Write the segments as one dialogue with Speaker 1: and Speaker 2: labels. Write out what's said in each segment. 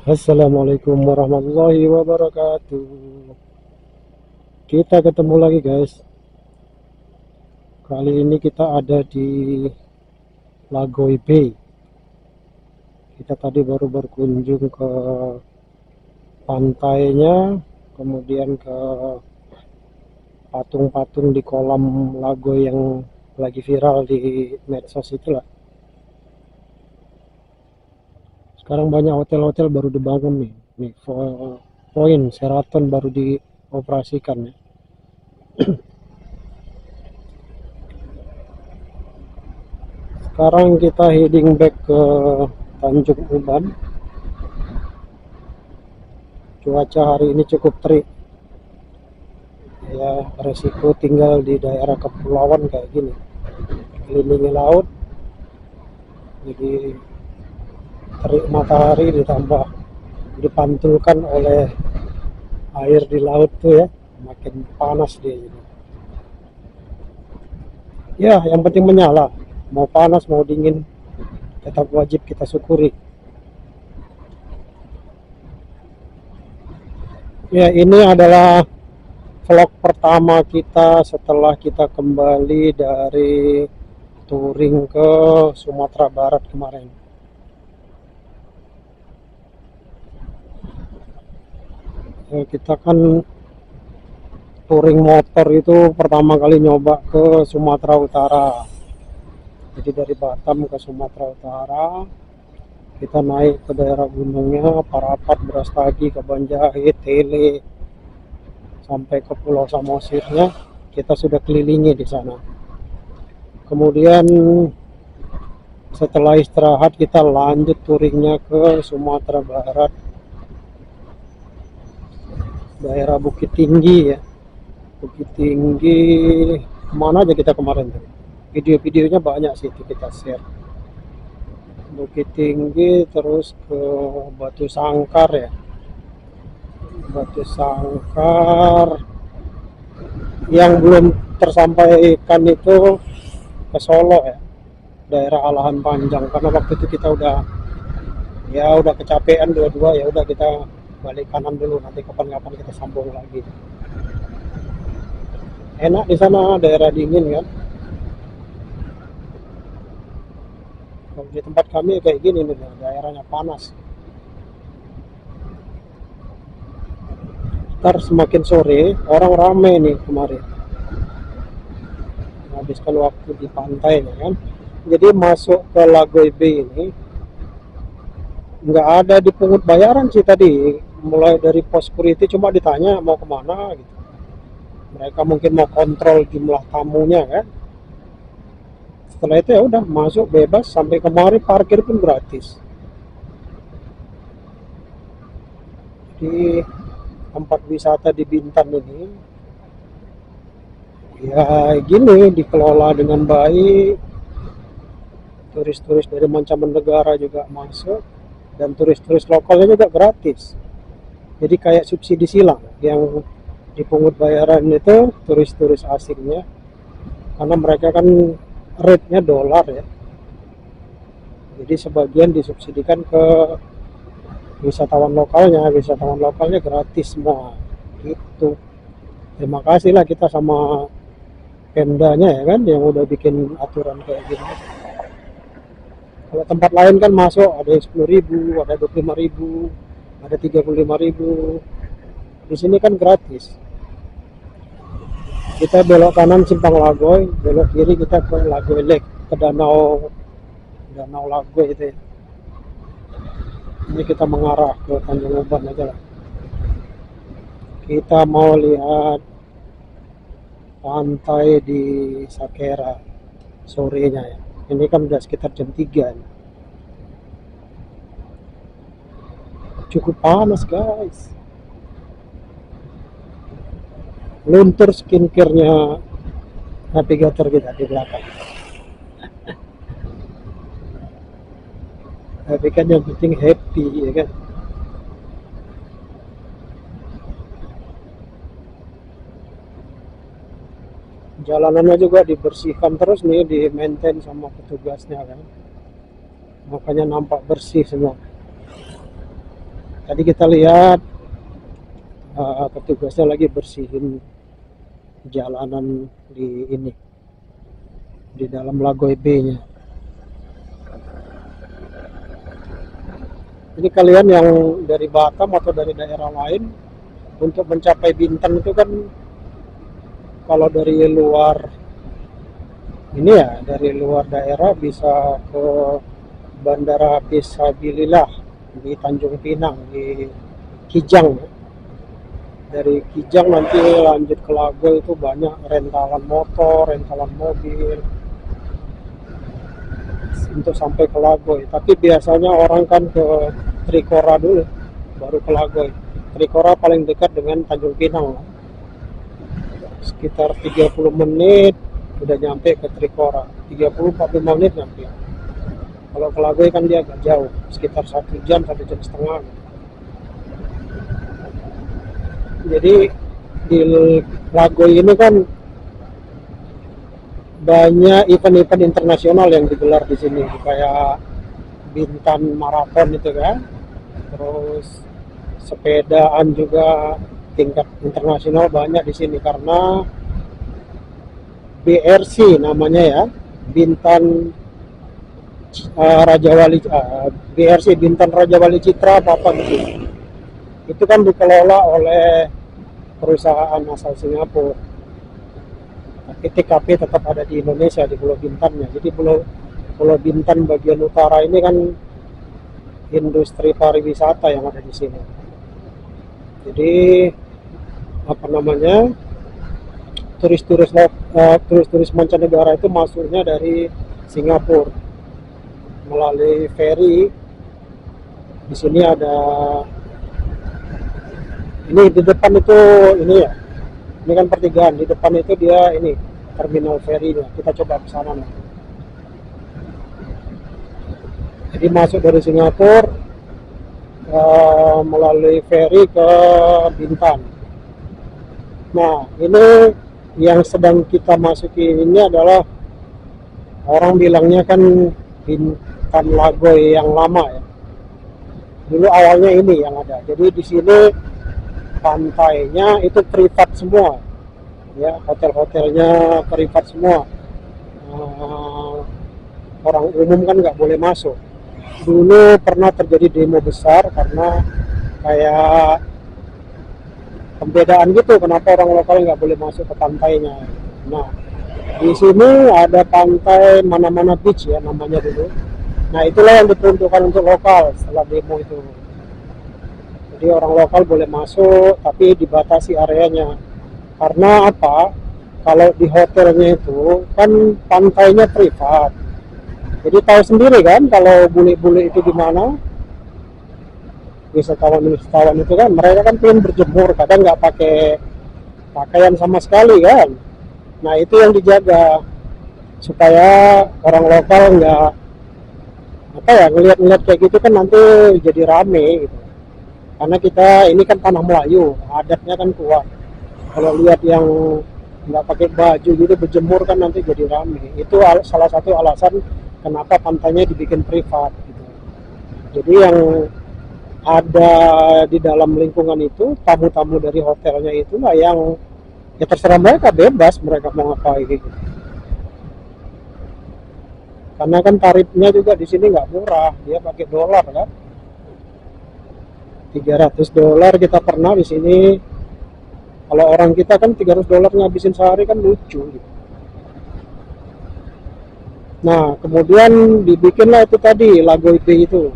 Speaker 1: Assalamualaikum warahmatullahi wabarakatuh. Kita ketemu lagi guys. Kali ini kita ada di Lagoy Bay. Kita tadi baru berkunjung ke pantainya, kemudian ke patung-patung di kolam Lagoy yang lagi viral di medsos itulah. Sekarang banyak hotel-hotel baru dibangun nih. Nih, Point Sheraton baru dioperasikan ya. Sekarang kita heading back ke Tanjung Uban. Cuaca hari ini cukup terik. Ya, resiko tinggal di daerah kepulauan kayak gini. Kelilingi laut, jadi terik matahari ditambah dipantulkan oleh air di laut tuh ya, makin panas dia jadi. Ya, yang penting menyala. Mau panas mau dingin, tetap wajib kita syukuri. Ya, ini adalah vlog pertama kita setelah kita kembali dari touring ke Sumatera Barat kemarin. Ya, kita kan touring motor itu pertama kali nyoba ke Sumatera Utara. Jadi dari Batam ke Sumatera Utara, kita naik ke daerah gunungnya, Parapat, Brastagi, Kabanjahit, Tele, sampai ke Pulau Samosirnya, kita sudah kelilingi di sana. Kemudian setelah istirahat kita lanjut touringnya ke Sumatera Barat, daerah Bukit Tinggi ya. Bukit Tinggi, kemana aja kita kemarin tuh? Video-videonya banyak sih itu kita share. Bukit Tinggi terus ke Batu Sangkar ya. Batu Sangkar yang belum tersampaikan itu ke Solo ya, daerah Alahan Panjang, karena waktu itu kita udah kecapean dua-dua, ya udah kita balik kanan dulu, nanti kapan-kapan kita sambung lagi. Enak di sana, daerah dingin kan. Kalau di tempat kami kayak gini nih, daerahnya panas. Ntar semakin sore orang rame nih kemarin, menghabiskan waktu di pantai kan. Jadi masuk ke Lagoy Bay ini nggak ada dipungut bayaran sih tadi, mulai dari pos security cuma ditanya mau kemana gitu. Mereka mungkin mau kontrol jumlah tamunya kan. Setelah itu ya udah masuk bebas, sampai kemari parkir pun gratis. Di tempat wisata di Bintan ini ya gini, dikelola dengan baik. Turis-turis dari mancanegara juga masuk, dan turis-turis lokalnya juga gratis. Jadi kayak subsidi silang, yang dipungut bayaran itu turis-turis asingnya, karena mereka kan rate-nya dolar ya. Jadi sebagian disubsidikan ke wisatawan lokalnya gratis semua. Gitu. Terima kasih lah kita sama Pemdanya ya kan, yang udah bikin aturan kayak gini. Kalau tempat lain kan masuk ada yang 10.000, ada 25.000, ada 35.000. Di sini kan gratis. Kita belok kanan Simpang Lagoy, belok kiri kita ke Lagoy Lake, ke danau danau Lagoy itu ya. Ini kita mengarah ke Tanjung Uban aja lah. Kita mau lihat pantai di Sakera sorenya ya. Ini kan udah sekitar jam 3 nih. Cukup panas guys. Luntur skincare-nya navigator kita di belakang. Tapi kan yang penting happy ya kan. Jalanannya juga dibersihkan terus nih, di maintain sama petugasnya kan. Makanya nampak bersih semua. Tadi kita lihat petugasnya lagi bersihin jalanan di ini, di dalam Lagoy Bay-nya. Ini kalian yang dari Batam atau dari daerah lain untuk mencapai Bintan itu kan, kalau dari luar ini ya, dari luar daerah bisa ke Bandara Fisabilillah di Tanjung Pinang, di Kijang. Dari Kijang nanti lanjut ke Lagoy, itu banyak rentalan motor, rentalan mobil untuk sampai ke Lagoy. Tapi biasanya orang kan ke Trikora dulu baru ke Lagoy. Trikora paling dekat dengan Tanjung Pinang, sekitar 30 menit udah nyampe ke Trikora, 30-45 menit nyampe. Kalau ke Lagoy kan dia agak jauh, sekitar 1 jam, 1,5 jam. Jadi di Lagoy ini kan banyak event-event internasional yang digelar di sini, kayak Bintan Marathon itu kan, terus sepedaan juga tingkat internasional banyak di sini, karena BRC namanya ya, Bintan Raja Wali, BRC Bintan Raja Wali Citra apa gitu. Itu kan dikelola oleh perusahaan asal Singapura, tapi TKP tetap ada di Indonesia, di Pulau Bintannya. Jadi Pulau Bintan bagian utara ini kan industri pariwisata yang ada di sini. Jadi apa namanya, turis-turis mancanegara itu masuknya dari Singapura melalui ferry. Di sini ada, ini di depan itu ini ya, ini kan pertigaan, di depan itu dia ini terminal ferry-nya. Kita coba ke sana nih. Jadi masuk dari Singapura melalui ferry ke Bintan. Nah, ini yang sedang kita masuki ini adalah, orang bilangnya kan Bintan Lagoy yang lama ya. Dulu awalnya ini yang ada. Jadi di sini pantainya itu privat semua, ya, hotel-hotelnya privat semua. Orang umum kan nggak boleh masuk. Dulu pernah terjadi demo besar karena kayak pembedaan gitu, kenapa orang lokal nggak boleh masuk ke pantainya. Nah, di sini ada pantai Mana-Mana Beach ya namanya dulu. Nah, itulah yang diperuntukkan untuk lokal setelah demo itu. Jadi orang lokal boleh masuk, tapi dibatasi areanya. Karena apa? Kalau di hotelnya itu kan pantainya privat. Jadi tahu sendiri kan kalau bule-bule itu gimana. Wisatawan itu kan, mereka kan pengen berjemur, kadang nggak pakai pakaian sama sekali kan. Nah, itu yang dijaga supaya orang lokal nggak apa ya, ngeliat-ngeliat kayak gitu kan nanti jadi rame gitu. Karena kita ini kan tanah Melayu, adatnya kan kuat. Kalau lihat yang nggak pakai baju gitu berjemur kan nanti jadi rame. Itu salah satu alasan kenapa pantainya dibikin privat gitu. Jadi yang ada di dalam lingkungan itu, tamu-tamu dari hotelnya itulah yang ya terserah mereka, bebas mereka mau ngapain gitu. Karena kan tarifnya juga di sini nggak murah, dia pakai dolar kan. $300 kita pernah di sini. Kalau orang kita kan $300 ngabisin sehari kan lucu gitu. Nah, kemudian dibikinlah itu tadi Lagoy Bay itu.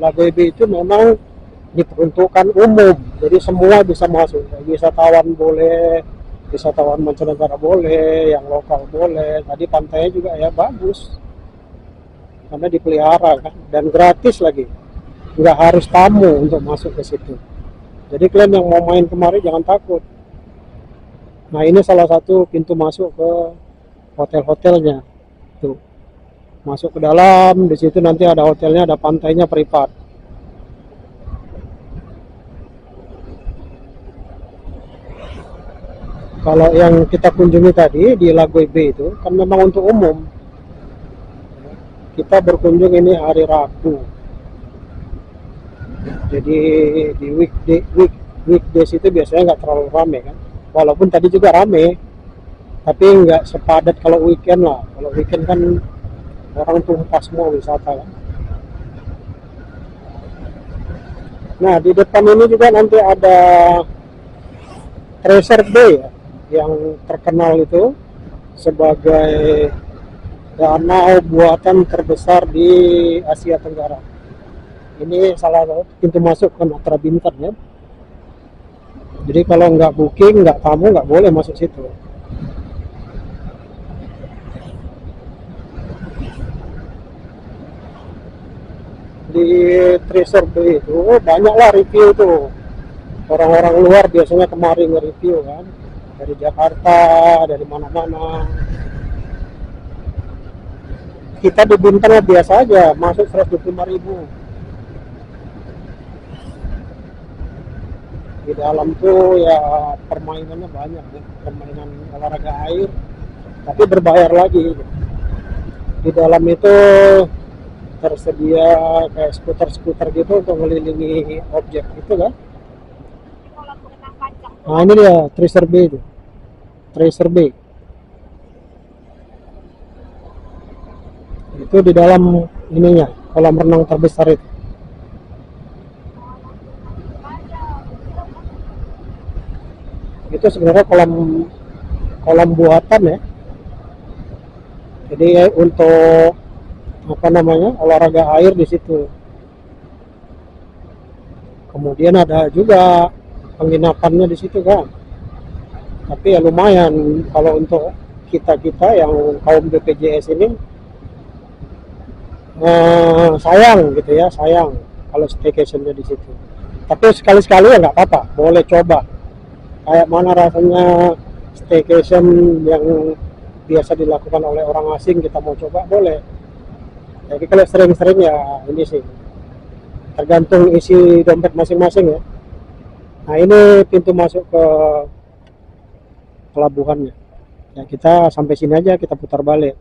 Speaker 1: Lagoy Bay itu memang diperuntukkan umum, jadi semua bisa masuk. Wisatawan boleh, wisatawan mancanegara boleh, yang lokal boleh. Tadi pantainya juga ya bagus, karena dipelihara kan, dan gratis lagi. Nggak harus tamu untuk masuk ke situ. Jadi kalian yang mau main kemari jangan takut. Nah, ini salah satu pintu masuk ke hotel-hotelnya. Tuh. Masuk ke dalam, di situ nanti ada hotelnya, ada pantainya privat. Kalau yang kita kunjungi tadi di Lagoy Bay itu kan memang untuk umum. Kita berkunjung ini hari Rabu. Jadi di weekdays itu biasanya nggak terlalu rame kan. Walaupun tadi juga rame, tapi nggak sepadat kalau weekend lah. Kalau weekend kan orang tumpah semua wisata kan. Nah, di depan ini juga nanti ada Treasure Bay ya, yang terkenal itu sebagai danau buatan terbesar di Asia Tenggara. Ini salah satu pintu masuk ke Matra Bintang ya. Jadi kalau nggak booking, nggak tamu, nggak boleh masuk situ. Di Treasure Bay itu banyaklah review tuh. Orang-orang luar biasanya kemari nge-review kan. Dari Jakarta, dari mana-mana. Kita di Bintang biasa aja, masuk 125.000. Di dalam tuh ya permainannya banyak ya, permainan olahraga air, tapi berbayar lagi. Di dalam itu tersedia kayak skuter-skuter gitu untuk mengelilingi objek itu kan. Nah ini dia Treasure Bay itu, Treasure Bay itu di dalam ininya kolam renang terbesar itu sebenarnya kolam kolam buatan ya. Jadi untuk apa namanya olahraga air di situ. Kemudian ada juga penginapannya di situ kan. Tapi ya lumayan kalau untuk kita yang kaum BPJS ini sayang gitu ya, sayang kalau staycationnya di situ. Tapi sekali-sekali ya nggak apa-apa, boleh coba. Kayak mana rasanya staycation yang biasa dilakukan oleh orang asing kita mau coba boleh. Jadi kalau sering-sering ya ini sih tergantung isi dompet masing-masing ya. Nah ini pintu masuk ke pelabuhannya. Ya kita sampai sini aja kita putar balik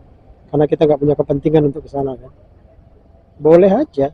Speaker 1: karena kita nggak punya kepentingan untuk ke sana kan. Boleh aja.